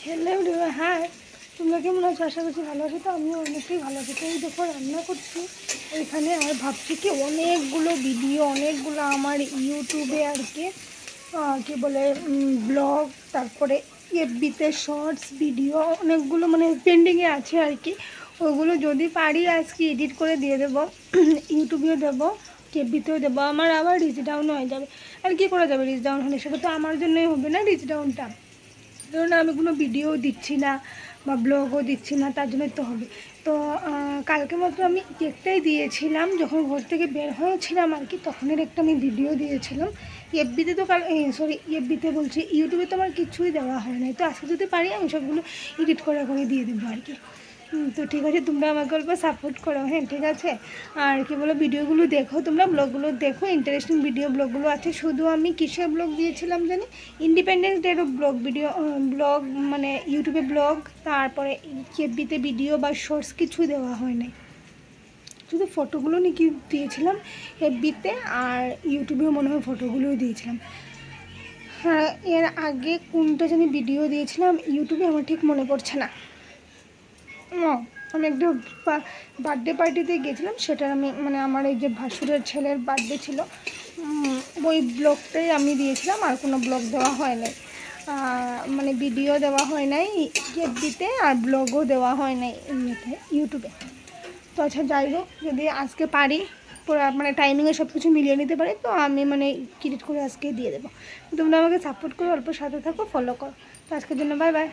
Hello everyone, high. তোমরা কেমন আছো? আশা করছি ভালো আছো। তো আমিও অনেকটাই ভালো আছি। তো এই দেখো রান্না করছি ওইখানে, আর ভাবছি কি অনেকগুলো ভিডিও, অনেকগুলো আমার ইউটিউবে আর কি বলে ব্লগ, তারপরে এফবিতে শর্টস ভিডিও অনেকগুলো মানে পেন্ডিংয়ে আছে আর কি। ওগুলো যদি পারি আজকে এডিট করে দিয়ে দেবো, ইউটিউবেও দেবো, এফবিতেও দেবো। আমার আবার রিচ ডাউন হয়ে যাবে। আর কি করা যাবে? রিচ ডাউন হলে সেটা তো আমার জন্যই হবে না, রিচ ডাউনটা। ধরুন আমি কোনো ভিডিও দিচ্ছি না বা ব্লগও দিচ্ছি না, তার জন্যই তো হবে। তো কালকে মাত্র আমি একটাই দিয়েছিলাম, যখন ঘর থেকে বের হয়েছিলাম আর কি, তখনের একটা আমি ভিডিও দিয়েছিলাম। এফবিতে তো এফবিতে বলছি, ইউটিউবে তো আমার কিছুই দেওয়া হয় না। তো আজকে যদি পারি আমি সবগুলো এডিট করে দিয়ে দেবো আর কি। তো ঠিক আছে, তোমরা আমাকে অল্প সাপোর্ট করো, হ্যাঁ ঠিক আছে। আর কি বলো, ভিডিওগুলো দেখো, তোমরা ব্লগগুলো দেখো, ইন্টারেস্টিং ভিডিও ব্লগগুলো আছে। শুধু আমি কিসের ব্লগ দিয়েছিলাম জানি, ইন্ডিপেন্ডেন্স ডেরও ব্লগ মানে ইউটিউবে ব্লগ, তারপরে এফবিতে ভিডিও বা শর্টস কিছু দেওয়া হয় নাই। শুধু ফটোগুলো নাকি দিয়েছিলাম এফবিতে, আর ইউটিউবেও মনে হয় ফটোগুলোও দিয়েছিলাম। হ্যাঁ, এর আগে কোনটা জানি ভিডিও দিয়েছিলাম ইউটিউবে আমার ঠিক মনে পড়ছে না। আমি একটা বার্থডে পার্টিতে গিয়েছিলাম, সেটার আমি মানে আমার এই যে ভাসুরের ছেলের বার্থডে ছিল, ওই ব্লগটাই আমি দিয়েছিলাম। আর কোনো ব্লগ দেওয়া হয় নাই, মানে ভিডিও দেওয়া হয় নাই এফবিতে, আর ব্লগও দেওয়া হয় নাই ইউটিউবে। তো আচ্ছা যাই হোক, যদি আজকে পারি পুরো মানে টাইমিংয়ে সব কিছু মিলিয়ে নিতে পারি, তো আমি মানে ক্রিয়েট করে আজকে দিয়ে দেবো। তোমরা আমাকে সাপোর্ট করো, অল্প সাথে থাকো, ফলো করো। তো আজকের জন্য বাই বাই।